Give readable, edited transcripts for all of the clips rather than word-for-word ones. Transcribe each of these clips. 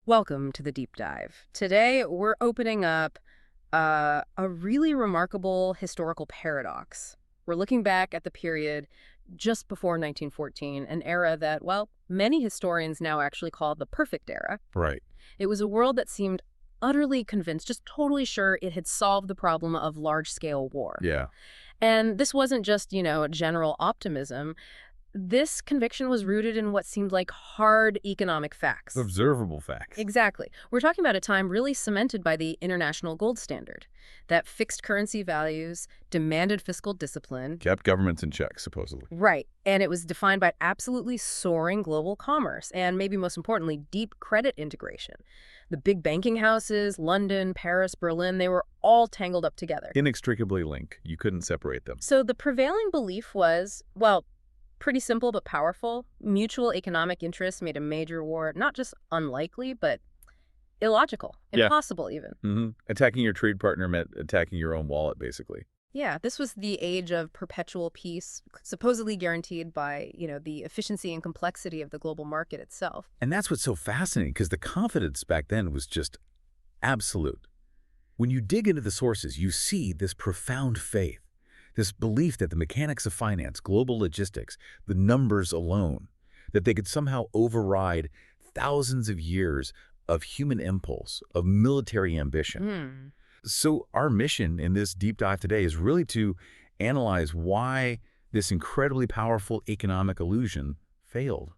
Welcome to the deep dive. Today, we're opening up a really remarkable historical paradox. We're looking back at the period just before 1914, an era that, well, many historians now actually call the perfect era. Right. It was a world that seemed utterly convinced, just totally sure it had solved the problem of large-scale war. Yeah. And this wasn't just, a general optimism. This conviction was rooted in what seemed like hard economic facts. Observable facts. Exactly. We're talking about a time really cemented by the international gold standard, that fixed currency values demanded fiscal discipline. Kept governments in check, supposedly. Right. And it was defined by absolutely soaring global commerce and, maybe most importantly, deep credit integration. The big banking houses, London, Paris, Berlin, they were all tangled up together. Inextricably linked. You couldn't separate them. So the prevailing belief was, well, pretty simple but powerful. Mutual economic interests made a major war not just unlikely, but illogical, impossible even. Attacking your trade partner meant attacking your own wallet, basically. Yeah, this was the age of perpetual peace, supposedly guaranteed by, the efficiency and complexity of the global market itself. And that's what's so fascinating, because the confidence back then was just absolute. When you dig into the sources, you see this profound faith. This belief that the mechanics of finance, global logistics, the numbers alone, that they could somehow override thousands of years of human impulse, of military ambition. So our mission in this deep dive today is really to analyze why this incredibly powerful economic illusion failed.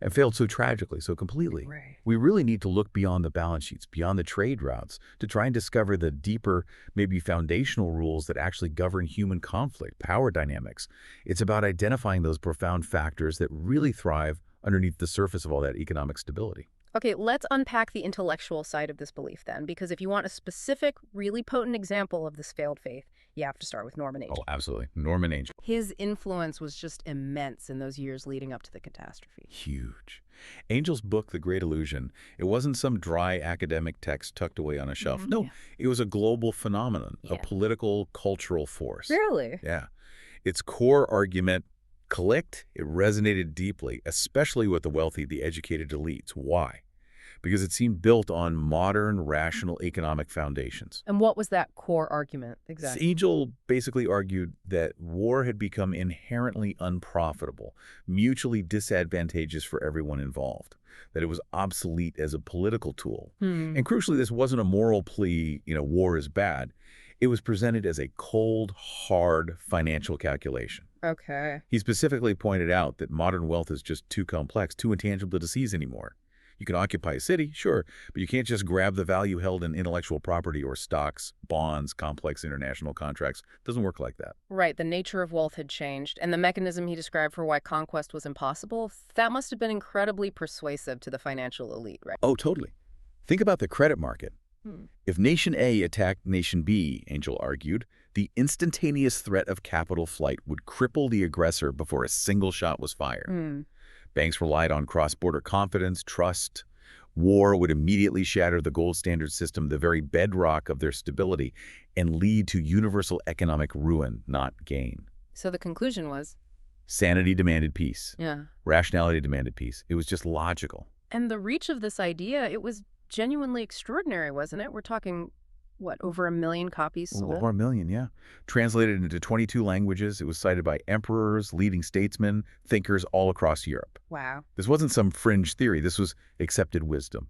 And failed so tragically, so completely. Right. We really need to look beyond the balance sheets, beyond the trade routes, to try and discover the deeper, maybe foundational rules that actually govern human conflict, power dynamics. It's about identifying those profound factors that really thrive underneath the surface of all that economic stability. Okay, let's unpack the intellectual side of this belief then, because if you want a specific, really potent example of this failed faith, you have to start with Norman Angell. Oh, absolutely. Norman Angell. His influence was just immense in those years leading up to the catastrophe. Huge. Angell's book, The Great Illusion, it wasn't some dry academic text tucked away on a shelf. No, it was a global phenomenon, a political, cultural force. Really? Yeah. Its core argument clicked, it resonated deeply, especially with the wealthy, the educated elites. Why? Because it seemed built on modern, rational economic foundations. And what was that core argument exactly? Angell basically argued that war had become inherently unprofitable, mutually disadvantageous for everyone involved, that it was obsolete as a political tool. And crucially, this wasn't a moral plea, war is bad. It was presented as a cold, hard financial calculation. Okay. He specifically pointed out that modern wealth is just too complex, too intangible to seize anymore. You can occupy a city, sure, but you can't just grab the value held in intellectual property or stocks, bonds, complex international contracts. It doesn't work like that. Right, the nature of wealth had changed, and the mechanism he described for why conquest was impossible, that must have been incredibly persuasive to the financial elite, right? Oh, totally. Think about the credit market. If Nation A attacked Nation B, Angell argued, the instantaneous threat of capital flight would cripple the aggressor before a single shot was fired. Banks relied on cross-border confidence, trust. War would immediately shatter the gold standard system, the very bedrock of their stability, and lead to universal economic ruin, not gain. So the conclusion was? Sanity demanded peace. Yeah. Rationality demanded peace. It was just logical. And the reach of this idea, it was genuinely extraordinary, wasn't it? We're talking, what, over 1 million copies sold? Over 1 million, yeah. Translated into 22 languages, it was cited by emperors, leading statesmen, thinkers all across Europe. Wow. This wasn't some fringe theory. This was accepted wisdom.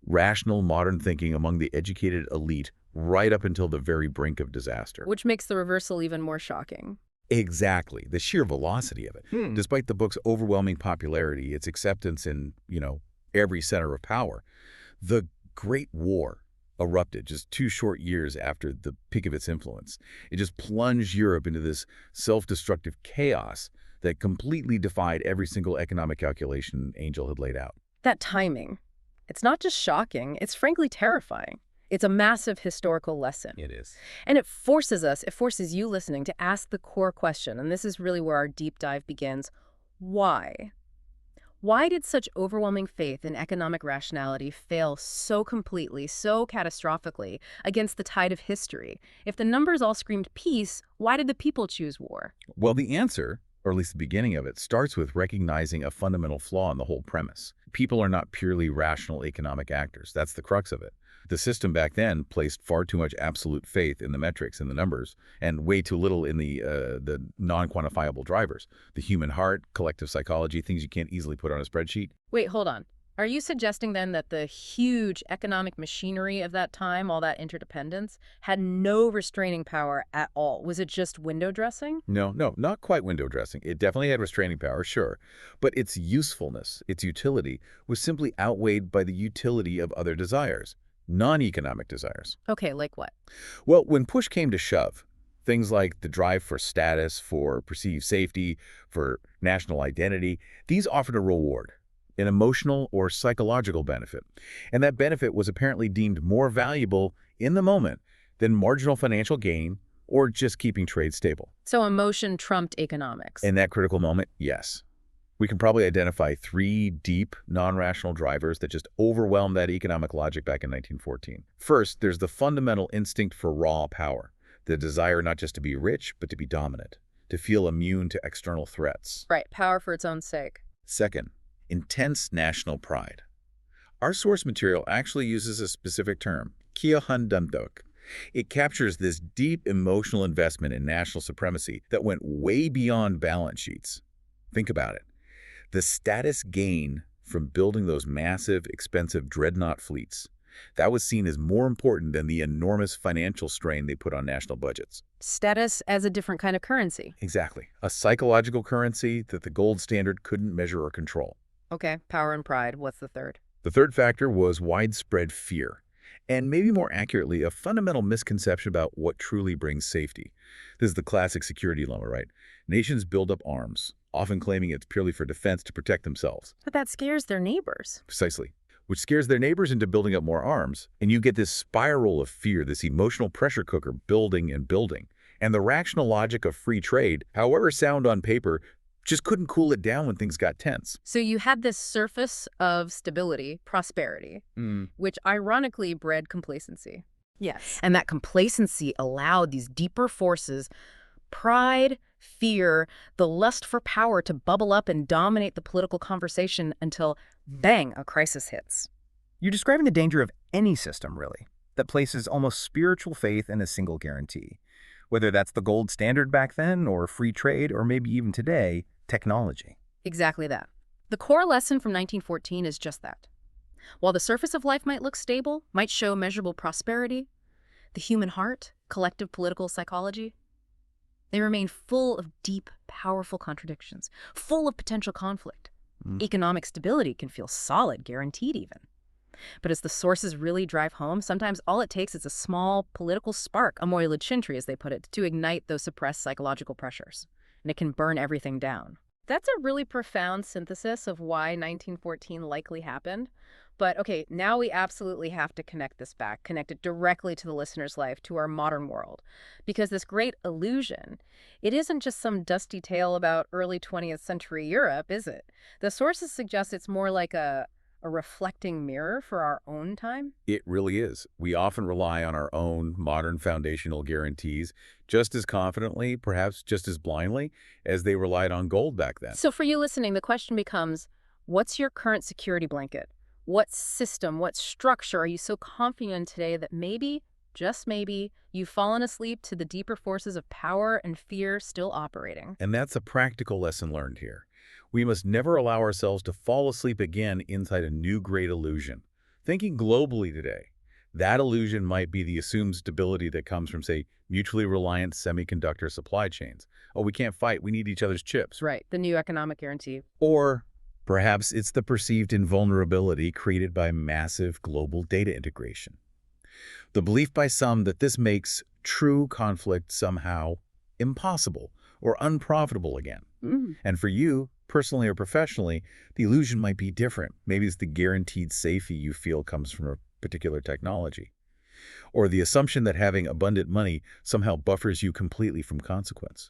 Rational, modern thinking among the educated elite right up until the very brink of disaster. Which makes the reversal even more shocking. Exactly. The sheer velocity of it. Despite the book's overwhelming popularity, its acceptance in, every center of power, the Great War erupted just 2 short years after the peak of its influence. It just plunged Europe into this self-destructive chaos that completely defied every single economic calculation Angell had laid out. That timing, it's not just shocking, it's frankly terrifying. It's a massive historical lesson. It is. And it forces you listening to ask the core question, and this is really where our deep dive begins. Why? Why did such overwhelming faith in economic rationality fail so completely, so catastrophically against the tide of history? If the numbers all screamed peace, why did the people choose war? Well, the answer, or at least the beginning of it, starts with recognizing a fundamental flaw in the whole premise. People are not purely rational economic actors. That's the crux of it. The system back then placed far too much absolute faith in the metrics and the numbers, and way too little in the non-quantifiable drivers. The human heart, collective psychology, things you can't easily put on a spreadsheet. Wait, hold on. Are you suggesting then that the huge economic machinery of that time, all that interdependence, had no restraining power at all? Was it just window dressing? No, no, not quite window dressing. It definitely had restraining power, sure. But its usefulness, its utility, was simply outweighed by the utility of other desires, non-economic desires. Okay, like what? Well, when push came to shove, things like the drive for status, for perceived safety, for national identity, these offered a reward, an emotional or psychological benefit. And that benefit was apparently deemed more valuable in the moment than marginal financial gain or just keeping trade stable. So emotion trumped economics. In that critical moment, yes. We can probably identify 3 deep, non-rational drivers that just overwhelmed that economic logic back in 1914. First, there's the fundamental instinct for raw power, the desire not just to be rich, but to be dominant, to feel immune to external threats. Right, power for its own sake. Second, intense national pride. Our source material actually uses a specific term, kiyohandamdok. It captures this deep emotional investment in national supremacy that went way beyond balance sheets. Think about it. The status gain from building those massive, expensive dreadnought fleets, that was seen as more important than the enormous financial strain they put on national budgets. Status as a different kind of currency. Exactly. A psychological currency that the gold standard couldn't measure or control. Okay, power and pride. What's the third? The third factor was widespread fear, and maybe more accurately, a fundamental misconception about what truly brings safety. This is the classic security dilemma, right? Nations build up arms, often claiming it's purely for defense to protect themselves. But that scares their neighbors. Precisely. Which scares their neighbors into building up more arms, and you get this spiral of fear, this emotional pressure cooker building and building. And the rational logic of free trade, however sound on paper, just couldn't cool it down when things got tense. So you had this surface of stability, prosperity, which ironically bred complacency. Yes. And that complacency allowed these deeper forces, pride, fear, the lust for power to bubble up and dominate the political conversation until, bang, a crisis hits. You're describing the danger of any system, really, that places almost spiritual faith in a single guarantee. Whether that's the gold standard back then, or free trade, or maybe even today, technology. Exactly that. The core lesson from 1914 is just that. While the surface of life might look stable, might show measurable prosperity, the human heart, collective political psychology, they remain full of deep, powerful contradictions, full of potential conflict. Economic stability can feel solid, guaranteed even. But as the sources really drive home, sometimes all it takes is a small political spark, a moiled chintry, as they put it, to ignite those suppressed psychological pressures. And it can burn everything down. That's a really profound synthesis of why 1914 likely happened. But okay, now we absolutely have to connect this back, connect it directly to the listener's life, to our modern world. Because this great illusion, it isn't just some dusty tale about early 20th century Europe, is it? The sources suggest it's more like a reflecting mirror for our own time? It really is. We often rely on our own modern foundational guarantees just as confidently, perhaps just as blindly, as they relied on gold back then. So for you listening, the question becomes, what's your current security blanket? What system, what structure are you so confident in today that maybe, just maybe, you've fallen asleep to the deeper forces of power and fear still operating? And that's a practical lesson learned here. We must never allow ourselves to fall asleep again inside a new great illusion. Thinking globally today, that illusion might be the assumed stability that comes from, say, mutually reliant semiconductor supply chains. Oh, we can't fight, we need each other's chips. Right, the new economic guarantee. Or perhaps it's the perceived invulnerability created by massive global data integration. The belief by some that this makes true conflict somehow impossible or unprofitable again. And for you, personally or professionally, the illusion might be different. Maybe it's the guaranteed safety you feel comes from a particular technology. Or the assumption that having abundant money somehow buffers you completely from consequence.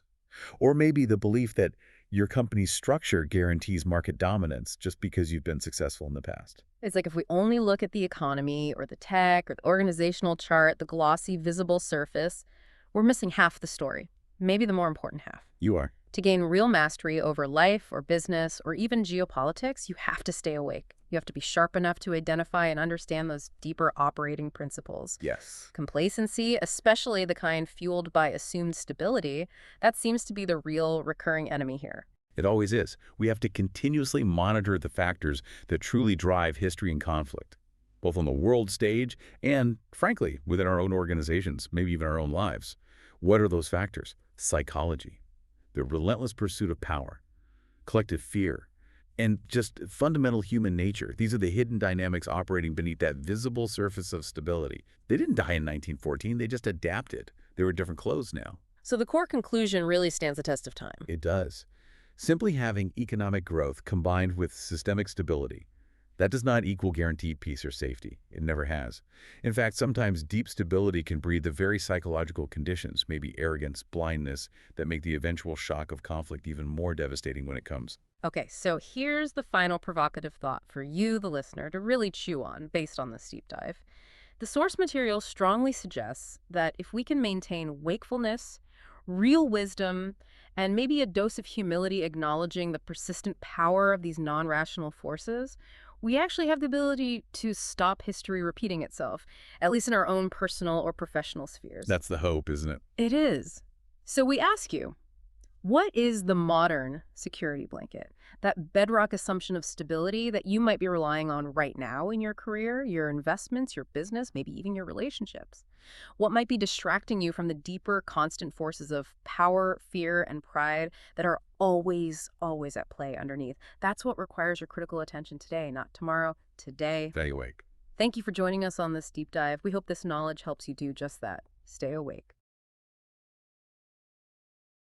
Or maybe the belief that your company's structure guarantees market dominance just because you've been successful in the past. It's like if we only look at the economy or the tech or the organizational chart, the glossy, visible surface, we're missing half the story, maybe the more important half. You are. To gain real mastery over life or business or even geopolitics, you have to stay awake. You have to be sharp enough to identify and understand those deeper operating principles. Yes. Complacency, especially the kind fueled by assumed stability, that seems to be the real recurring enemy here. It always is. We have to continuously monitor the factors that truly drive history and conflict, both on the world stage and, frankly, within our own organizations, maybe even our own lives. What are those factors? Psychology, the relentless pursuit of power, collective fear, and just fundamental human nature. These are the hidden dynamics operating beneath that visible surface of stability. They didn't die in 1914, they just adapted. They were different clothes now. So the core conclusion really stands the test of time. It does. Simply having economic growth combined with systemic stability, that does not equal guaranteed peace or safety. It never has. In fact, sometimes deep stability can breed the very psychological conditions, maybe arrogance, blindness, that make the eventual shock of conflict even more devastating when it comes. Okay, so here's the final provocative thought for you, the listener, to really chew on based on this deep dive. The source material strongly suggests that if we can maintain wakefulness, real wisdom, and maybe a dose of humility acknowledging the persistent power of these non-rational forces, we actually have the ability to stop history repeating itself, at least in our own personal or professional spheres. That's the hope, isn't it? It is. So we ask you, what is the modern security blanket? That bedrock assumption of stability that you might be relying on right now in your career, your investments, your business, maybe even your relationships? What might be distracting you from the deeper, constant forces of power, fear, and pride that are always, always at play underneath? That's what requires your critical attention today, not tomorrow, today. Stay awake. Thank you for joining us on this deep dive. We hope this knowledge helps you do just that. Stay awake.